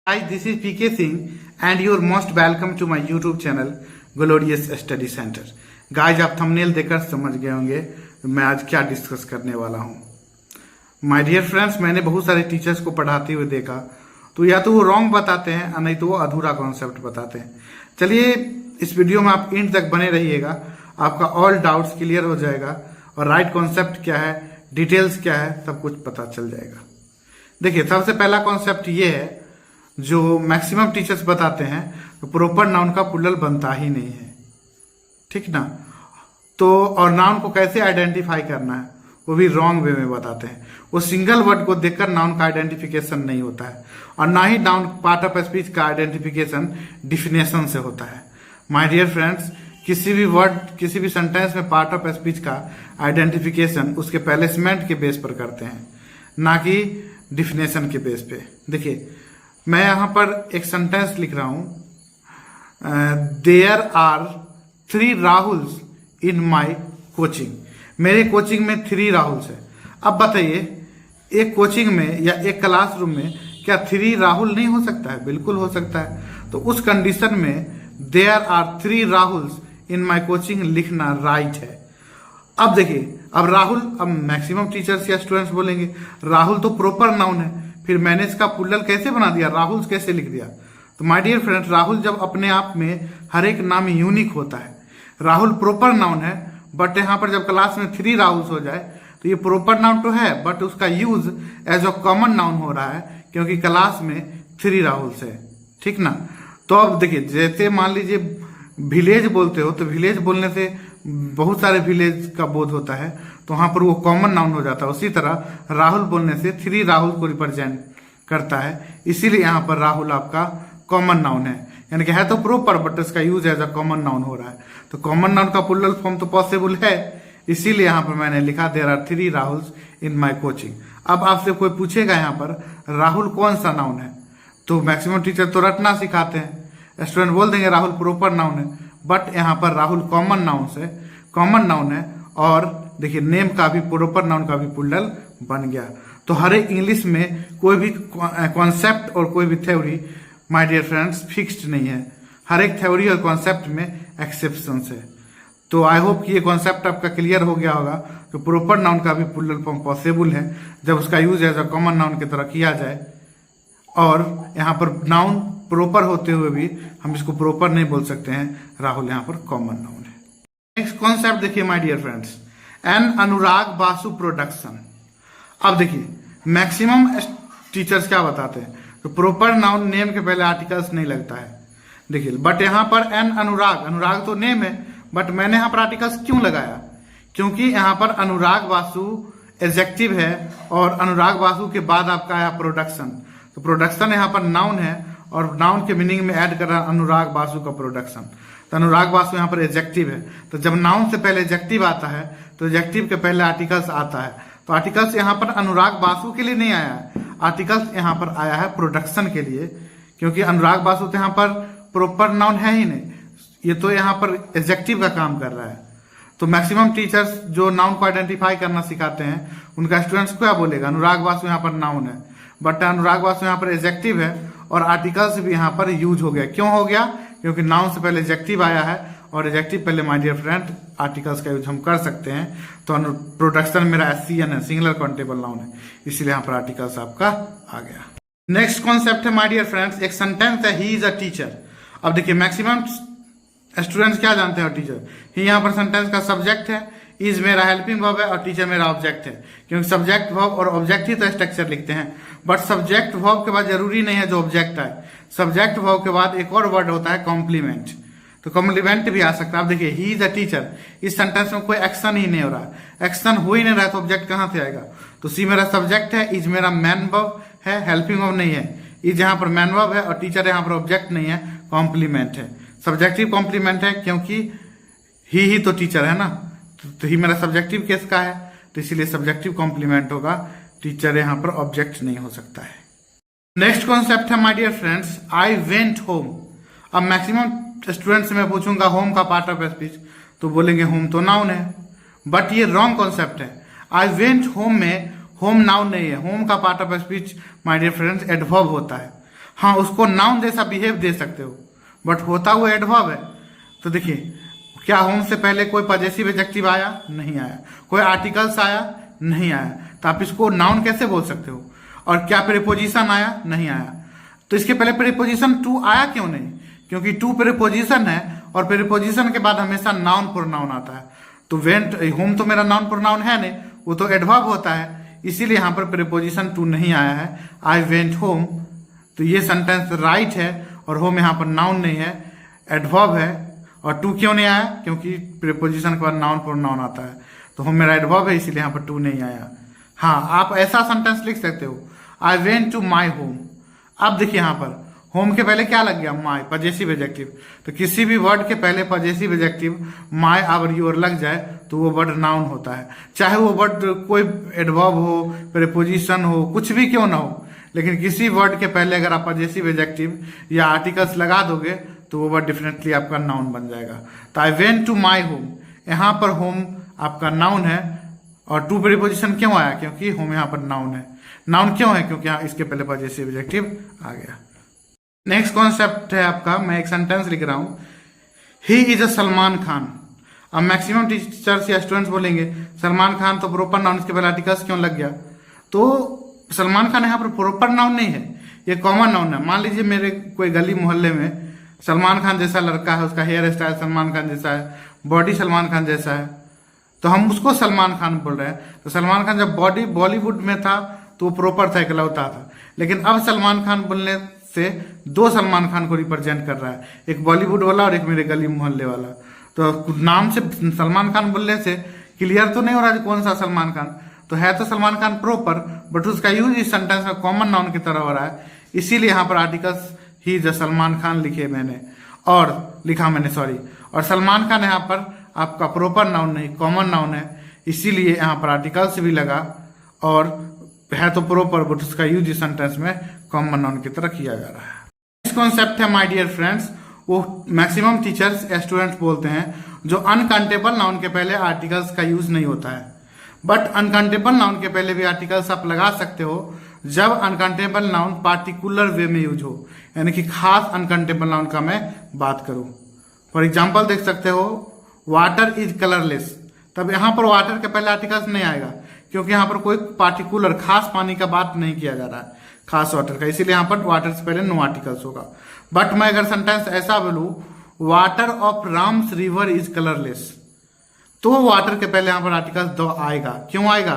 Hi, this is PK Singh and you're most welcome to my YouTube channel Glorious Study Center. Guys आप thumbnail देखकर समझ गए होंगे मैं आज क्या डिस्कस करने वाला हूँ। माय डियर फ्रेंड्स, मैंने बहुत सारे टीचर्स को पढ़ाते हुए देखा तो या तो वो रॉन्ग बताते हैं और नहीं तो वो अधूरा कॉन्सेप्ट बताते हैं। चलिए इस वीडियो में आप एंड तक बने रहिएगा, आपका ऑल डाउट्स क्लियर हो जाएगा और राइट कॉन्सेप्ट क्या है, डिटेल्स क्या है, सब कुछ पता चल जाएगा। देखिए, सबसे पहला कॉन्सेप्ट ये है जो मैक्सिमम टीचर्स बताते हैं तो प्रॉपर नाउन का प्लूरल बनता ही नहीं है, ठीक ना। तो और नाउन को कैसे आइडेंटिफाई करना है वो भी रॉन्ग वे में बताते हैं। वो सिंगल वर्ड को देखकर नाउन का आइडेंटिफिकेशन नहीं होता है और ना ही नाउन पार्ट ऑफ स्पीच का आइडेंटिफिकेशन डिफिनेशन से होता है। माय डियर फ्रेंड्स, किसी भी वर्ड, किसी भी सेंटेंस में पार्ट ऑफ स्पीच का आइडेंटिफिकेशन उसके प्लेसमेंट के बेस पर करते हैं, ना कि डिफिनेशन के बेस पे। देखिए, मैं यहां पर एक सेंटेंस लिख रहा हूं, there are 3 Rahuls in my coaching. मेरे कोचिंग में 3 राहुल्स है। अब बताइए, एक कोचिंग में या एक क्लासरूम में क्या 3 राहुल नहीं हो सकता है? बिल्कुल हो सकता है। तो उस कंडीशन में there are 3 Rahuls in my coaching लिखना राइट है। अब देखिए, अब राहुल, अब मैक्सिमम टीचर्स या स्टूडेंट्स बोलेंगे राहुल तो प्रॉपर नाउन है, फिर मैंने इसका प्लूरल कैसे बना दिया, राहुल कैसे लिख दिया? तो माय डियर फ्रेंड्स, राहुल जब अपने आप में हर एक नाम यूनिक होता है। राहुल प्रॉपर नाउन है, बट यहाँ पर जब क्लास में 3 राहुल्स हो जाए तो ये प्रॉपर नाउन तो है बट उसका use as a common noun हो रहा है क्योंकि क्लास में 3 राहुल्स है, ठीक ना। तो अब देखिए, जैसे मान लीजिए विलेज बोलते हो तो विलेज बोलने से बहुत सारे विलेज का बोध होता है, तो वहां पर वो कॉमन नाउन हो जाता है। उसी तरह राहुल बोलने से 3 राहुल को रिप्रेजेंट करता है, इसीलिए यहाँ पर राहुल आपका कॉमन नाउन है। यानी कि है तो प्रॉपर बट इसका use as a common noun हो रहा है। तो कॉमन नाउन का प्लूरल फॉर्म तो पॉसिबल है, इसीलिए यहाँ पर मैंने लिखा there are 3 Rahuls in my coaching. अब आपसे कोई पूछेगा यहाँ पर राहुल कौन सा नाउन है, तो मैक्सिमम टीचर तो रटना सिखाते हैं, स्टूडेंट बोल देंगे राहुल प्रॉपर नाउन है, बट यहाँ पर राहुल कॉमन नाउन है। और देखिए, नेम का भी, प्रॉपर नाउन का भी प्लूरल बन गया। तो हर एक इंग्लिश में कोई भी कॉन्सेप्ट और कोई भी theory, my dear friends, fixed नहीं है। हर एक थ्योरी और कॉन्सेप्ट में एक्सेप्शंस है। तो आई होप कि ये कॉन्सेप्ट आपका क्लियर हो गया होगा। तो प्रॉपर नाउन का भी प्लूरल फॉर्म पॉसिबल है जब उसका use as a common noun की तरह किया जाए। और यहाँ पर नाउन प्रॉपर होते हुए भी हम इसको प्रॉपर नहीं बोल सकते हैं, राहुल यहाँ पर कॉमन नाउन है। नेक्स्ट कॉन्सेप्ट देखिए my dear friends, an Anurag Basu production. अब देखिए, मैक्सिमम टीचर्स क्या बताते हैं, तो प्रॉपर नाउन नेम के पहले आर्टिकल्स नहीं लगता है। देखिए, बट यहाँ पर एन अनुराग तो नेम है, बट मैंने यहाँ पर आर्टिकल्स क्यों लगाया? क्योंकि यहाँ पर अनुराग बासु एडजेक्टिव है और अनुराग बासु के बाद आपका आया प्रोडक्शन। तो प्रोडक्शन यहाँ पर नाउन है और नाउन के मीनिंग में ऐड कर रहा है अनुराग बासु का प्रोडक्शन। तो अनुराग बासु यहाँ पर एडजेक्टिव है, तो जब नाउन से पहले एडजेक्टिव आता है तो एडजेक्टिव के पहले आर्टिकल्स आता है। तो आर्टिकल्स यहाँ पर अनुराग बासु के लिए नहीं आया है, आर्टिकल्स यहाँ पर आया है प्रोडक्शन के लिए, क्योंकि अनुराग बासु तो यहाँ पर प्रॉपर नाउन है ही नहीं, ये तो यहाँ पर एडजेक्टिव का काम कर रहा है। तो मैक्सिमम टीचर्स जो नाउन को आइडेंटिफाई करना सिखाते हैं उनका स्टूडेंट्स क्या बोलेगा, अनुराग बासु यहाँ पर नाउन है, बट अनुराग बासु यहाँ पर एडजेक्टिव है और आर्टिकल्स भी यहाँ पर यूज हो गया। क्यों हो गया? क्योंकि नाउन से पहले एडजेक्टिव आया है और एडजेक्टिव पहले माय डियर फ्रेंड आर्टिकल्स का यूज हम कर सकते हैं। तो प्रोडक्शन मेरा SCN है, सिंगुलर काउंटेबल नाउन है, इसलिए यहाँ पर आर्टिकल्स आपका आ गया। नेक्स्ट कॉन्सेप्ट है माय डियर फ्रेंड्स, एक सेंटेंस है ही इज अ टीचर। अब देखिए, मैक्सिमम स्टूडेंट्स क्या जानते हैं टीचर, ही यहाँ पर सेंटेंस का सब्जेक्ट है, इज मेरा हेल्पिंग वर्ब है और टीचर मेरा ऑब्जेक्ट है। क्योंकि सब्जेक्ट वर्ब और ऑब्जेक्ट ही तो स्ट्रक्चर लिखते हैं, बट सब्जेक्ट वर्ब के बाद जरूरी नहीं है जो ऑब्जेक्ट आए। सब्जेक्ट वर्ब के बाद एक और वर्ड होता है कॉम्प्लीमेंट, तो कॉम्प्लीमेंट भी आ सकता है। अब देखिए, ही इज अ टीचर, इस सेंटेंस में कोई एक्शन ही नहीं हो रहा, एक्शन हो ही नहीं रहा, तो ऑब्जेक्ट कहाँ से आएगा? तो सी मेरा सब्जेक्ट है, इज मेरा मैन वर्ब है, हेल्पिंग वर्ब नहीं है, इज यहाँ पर मैन वर्ब है और टीचर यहाँ पर ऑब्जेक्ट नहीं है, कॉम्प्लीमेंट है। सब्जेक्टिव कॉम्प्लीमेंट है क्योंकि ही तो टीचर है ना, तो ही मेरा सब्जेक्टिव केस का है, तो इसीलिए सब्जेक्टिव कॉम्प्लीमेंट होगा, टीचर यहाँ पर ऑब्जेक्ट नहीं हो सकता है। नेक्स्ट कॉन्सेप्ट है my dear friends, I went home. अब मैक्सिमम स्टूडेंट्स से मैं पूछूंगा होम का पार्ट ऑफ स्पीच, तो बोलेंगे होम तो नाउन है, बट ये रॉन्ग कॉन्सेप्ट है। आई वेंट होम में होम नाउन नहीं है, होम का part of speech my dear friends adverb होता है। हाँ, उसको नाउन जैसा बिहेव दे सकते हो, बट होता हुआ एडवर्ब है। तो देखिए, क्या होम से पहले कोई पजेसिव एडजेक्टिव आया? नहीं आया। कोई आर्टिकल्स आया? नहीं आया। तो आप इसको नाउन कैसे बोल सकते हो? और क्या प्रीपोजिशन आया? नहीं आया। तो इसके पहले प्रीपोजिशन टू आया क्यों नहीं? क्योंकि टू प्रीपोजिशन है, और प्रीपोजिशन के बाद हमेशा नाउन प्रोनाउन आता है। तो वेंट, होम तो मेरा नाउन प्रोनाउन है नहीं, वो तो एडवर्ब होता है, इसीलिए यहाँ पर प्रीपोजिशन टू नहीं आया है। आई वेंट होम, तो ये सेंटेंस राइट है, और होम यहाँ पर नाउन नहीं है, एडवर्ब है। और टू क्यों नहीं आया? क्योंकि प्रीपोजिशन के बाद नाउन प्रोनाउन आता है। तो होम मेरा एडवर्ब है, इसीलिए यहाँ पर टू नहीं आया। हाँ, आप ऐसा सेंटेंस लिख सकते हो, I went to my home. अब देखिए यहाँ पर होम के पहले क्या लग गया? माई, पजेसिव एडजेक्टिव। तो किसी भी वर्ड के पहले पजेसिव एडजेक्टिव माई और योर लग जाए तो वो वर्ड नाउन होता है, चाहे वो वर्ड कोई एडवर्ब हो, प्रीपोजिशन हो, कुछ भी क्यों ना हो। लेकिन किसी वर्ड के पहले अगर आप पजेसिव एडजेक्टिव या आर्टिकल्स लगा दोगे तो वो वर्ड डेफिनेटली आपका नाउन बन जाएगा। तो I went to my home, यहाँ पर होम आपका नाउन है, और टू प्रीपोजिशन क्यों आया? क्योंकि होम यहाँ पर नाउन है। नाउन क्यों है? क्योंकि यहाँ इसके पहले पजेसिव एडजेक्टिव आ गया। नेक्स्ट कॉन्सेप्ट है आपका, मैं एक सेंटेंस लिख रहा हूं, he is a Salman Khan. अब मैक्सिमम टीचर्स या स्टूडेंट्स बोलेंगे सलमान खान तो प्रॉपर नाउन, इसके पहले आर्टिकल्स क्यों लग गया? तो सलमान खान यहाँ पर प्रॉपर नाउन नहीं है, ये कॉमन नाउन है। मान लीजिए मेरे कोई गली मोहल्ले में सलमान खान जैसा लड़का है, उसका हेयर स्टाइल सलमान खान जैसा है, बॉडी सलमान खान जैसा है, तो हम उसको सलमान खान बोल रहे हैं। तो सलमान खान जब बॉलीवुड में था तो वो प्रॉपर था, इकलौता था। लेकिन अब सलमान खान बोलने से दो सलमान खान को रिप्रेजेंट कर रहा है, एक बॉलीवुड वाला और एक मेरे गली मोहल्ले वाला। तो नाम से सलमान खान बोलने से क्लियर तो नहीं हो रहा कौन सा सलमान खान, तो है तो सलमान खान प्रॉपर, बट उसका यूज इस सेंटेंस में कॉमन नाउन की तरह हो रहा है। इसीलिए यहाँ पर आर्टिकल्स ही ज सलमान खान लिखे मैंने, और लिखा मैंने, सॉरी। और सलमान खान यहाँ पर आपका प्रॉपर नाउन नहीं, कॉमन नाउन है, इसीलिए यहाँ पर आर्टिकल्स भी लगा, और है तो प्रॉपर, बट उसका यूज इस सेंटेंस में कॉमन नाउन की तरह किया जा रहा है। नेक्स्ट कॉन्सेप्ट है माय डियर फ्रेंड्स, वो मैक्सिमम टीचर्स या स्टूडेंट्स बोलते हैं जो अनकाउंटेबल नाउन के पहले आर्टिकल्स का यूज नहीं होता है। बट अनकाउंटेबल नाउन के पहले भी आर्टिकल्स आप लगा सकते हो जब अनकाउंटेबल नाउन पार्टिकुलर वे में यूज हो, यानी कि खास अनकाउंटेबल नाउन का मैं बात करूं। फॉर एग्जाम्पल देख सकते हो, वाटर इज कलरलेस, तब यहाँ पर वाटर के पहले आर्टिकल्स नहीं आएगा, क्योंकि यहाँ पर कोई पार्टिकुलर खास पानी का बात नहीं किया जा रहा है, खास वाटर का, इसीलिए यहाँ पर वाटर से पहले नो आर्टिकल्स होगा। बट मैं अगर सेंटेंस ऐसा बोलूं, water of Ram's river is colourless, तो वाटर के पहले यहाँ पर आर्टिकल्स दो आएगा। क्यों आएगा?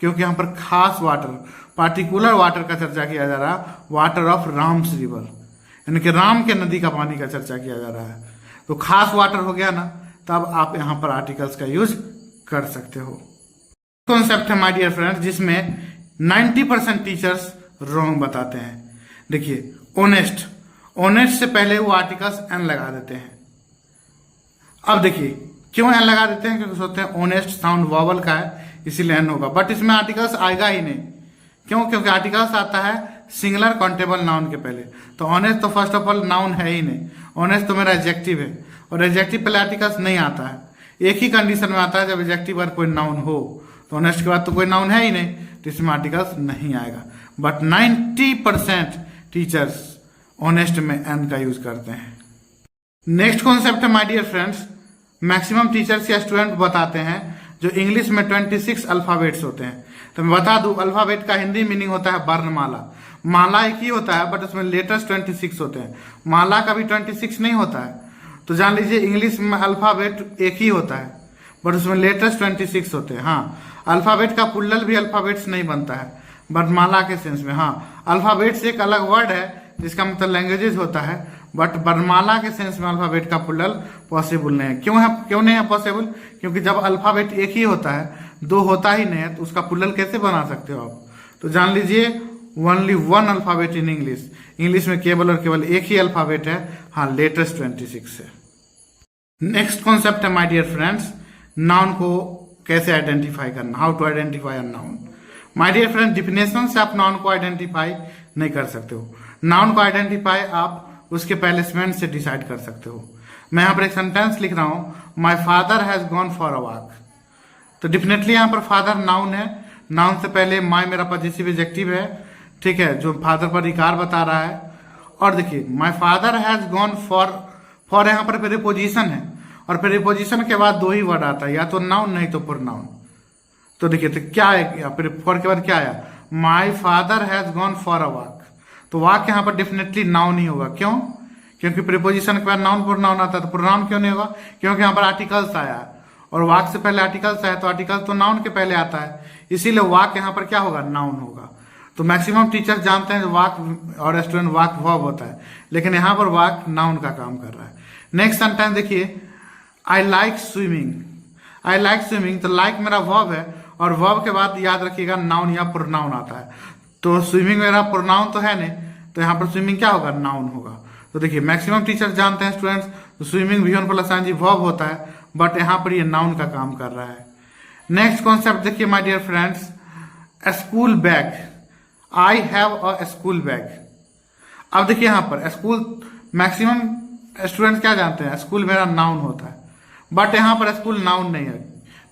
क्योंकि यहाँ पर खास वाटर, पार्टिकुलर वाटर का चर्चा किया जा रहा है, वाटर ऑफ राम्स रिवर, यानी कि राम के नदी का पानी का चर्चा किया जा रहा है। तो खास वाटर हो गया ना, तब आप यहाँ पर आर्टिकल्स का यूज कर सकते हो। कॉन्सेप्ट है माय डियर फ्रेंड्स जिसमें 90% टीचर्स रॉन्ग बताते हैं। देखिए, ऑनेस्ट, ऑनेस्ट से पहले वो आर्टिकल्स एन लगा देते हैं। अब देखिए क्यों एन लगा देते हैं? क्योंकि सोचते हैं ऑनेस्ट साउंड वॉवल का है, इसीलिए एन होगा, बट इसमें आर्टिकल्स आएगा ही नहीं। क्यों? क्योंकि आर्टिकल्स आता है सिंगुलर काउंटेबल नाउन के पहले। तो ऑनेस्ट तो फर्स्ट ऑफ ऑल नाउन है ही नहीं, ऑनेस्ट तो मेरा एडजेक्टिव है, और एडजेक्टिव पहले आर्टिकल्स नहीं आता है। एक ही कंडीशन में आता है जब एडजेक्टिव और कोई नाउन हो, तो ऑनेस्ट के बाद तो कोई नाउन है ही नहीं, तो इसमें आर्टिकल्स नहीं आएगा। बट 90% टीचर्स ऑनेस्ट में एन का यूज करते हैं। नेक्स्ट कॉन्सेप्ट है my dear friends, maximum teachers या स्टूडेंट बताते हैं जो इंग्लिश में 26 अल्फाबेट्स होते हैं। तो मैं बता दूं, अल्फाबेट का हिंदी मीनिंग होता है वर्णमाला। माला एक ही होता है, बट उसमें लेटर्स 26 होते हैं। माला का भी 26 नहीं होता है। तो जान लीजिए इंग्लिश में अल्फाबेट एक ही होता है, बट उसमें लेटर्स 26 होते हैं। हाँ, अल्फाबेट का पुल्लल भी अल्फाबेट्स नहीं बनता है, बट माला के सेंस में। हाँ, अल्फाबेट्स एक अलग वर्ड है जिसका मतलब लैंग्वेजेस होता है, बट वर्णमाला के सेंस में अल्फाबेट का पुल्लल पॉसिबल नहीं है। क्यों नहीं है पॉसिबल? क्योंकि जब अल्फाबेट एक ही होता है, दो होता ही नहीं है, तो उसका पुल्लल कैसे बना सकते हो आप? तो जान लीजिए only one alphabet in English, English में केवल और केवल एक ही अल्फाबेट है। हाँ, लेटेस्ट 26 है। नेक्स्ट कॉन्सेप्ट है माय डियर फ्रेंड्स, नाउन को कैसे आइडेंटिफाई करना, how to identify a noun. My dear friends, definition से आप नाउन को आइडेंटिफाई नहीं कर सकते हो। नाउन को आइडेंटिफाई आप उसके प्लेसमेंट से डिसाइड कर सकते हो। मैं यहाँ पर एक सेंटेंस लिख रहा हूँ, my father has gone for a walk. तो डेफिनेटली यहाँ पर फादर नाउन है, नाउन से पहले माय मेरा पॉजिटिव एडजेक्टिव है, ठीक है, जो फादर पर अधिकार बता रहा है, और देखिए my father has gone for यहाँ पर प्रीपोजिशन है, और प्रीपोजिशन के बाद दो ही वर्ड आता है, या तो नाउन नहीं तो प्रोनाउन। तो देखिए तो क्या है, फॉर के बाद क्या आया, my father has gone for a walk. तो वॉक यहाँ पर डेफिनेटली नाउन ही होगा। क्यों? क्योंकि प्रीपोजिशन के बाद नाउन प्रोनाउन आता है, तो प्रोनाउन क्यों नहीं होगा? क्योंकि यहाँ पर आर्टिकल्स आया है, और वॉक से पहले आर्टिकल्स आया, तो आर्टिकल्स तो नाउन के पहले आता है, इसीलिए वॉक यहाँ पर क्या होगा, नाउन होगा। तो मैक्सिमम टीचर्स जानते हैं वॉक और स्टूडेंट वॉक वर्ब होता है, लेकिन यहाँ पर वॉक नाउन का काम कर रहा है। नेक्स्ट सेंटेंस देखिए, I like swimming. I like swimming, तो लाइक मेरा वर्ब है, और वर्ब के बाद याद रखिएगा नाउन या प्रोनाउन आता है। तो स्विमिंग मेरा प्रोनाउन तो है नहीं, तो यहाँ पर स्विमिंग क्या होगा, नाउन होगा। तो देखिए मैक्सिमम टीचर्स जानते हैं स्टूडेंट्स, तो swimming V one plus ING verb होता है, बट यहाँ पर ये नाउन का काम कर रहा है। नेक्स्ट कॉन्सेप्ट देखिए my dear friends, school bag. I have a school bag. अब देखिए यहाँ पर स्कूल, मैक्सिमम स्टूडेंट्स क्या जानते हैं, स्कूल मेरा नाउन होता है, बट यहाँ पर स्कूल नाउन नहीं है,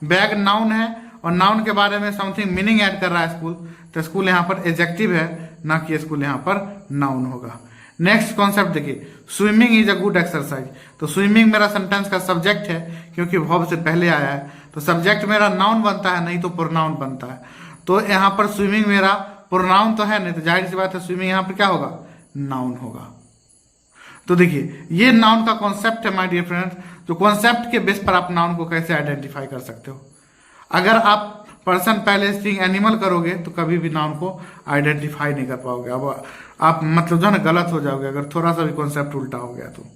बैग नाउन है, और नाउन के बारे में समथिंग मीनिंग ऐड कर रहा है स्कूल, तो स्कूल यहाँ पर एडजेक्टिव है, ना कि स्कूल यहाँ पर नाउन होगा। नेक्स्ट कॉन्सेप्ट देखिए, swimming is a good exercise. तो स्विमिंग मेरा सेंटेंस का सब्जेक्ट है, क्योंकि वर्ब से पहले आया है, तो सब्जेक्ट मेरा नाउन बनता है, नहीं तो प्रोनाउन बनता है। तो यहाँ पर स्विमिंग मेरा प्रोनाउन तो है नहीं, तो जाहिर सी बात है स्विमिंग यहाँ पर क्या होगा, नाउन होगा। तो देखिए ये नाउन का कॉन्सेप्ट है माय डियर फ्रेंड्स, जो कॉन्सेप्ट के बेस पर आप नाउन को कैसे आइडेंटिफाई कर सकते हो। अगर आप पर्सन पहले थिंग एनिमल करोगे तो कभी भी नाउन को आइडेंटिफाई नहीं कर पाओगे। अब आप मतलब जो है ना गलत हो जाओगे, अगर थोड़ा सा भी कॉन्सेप्ट उल्टा हो गया तो।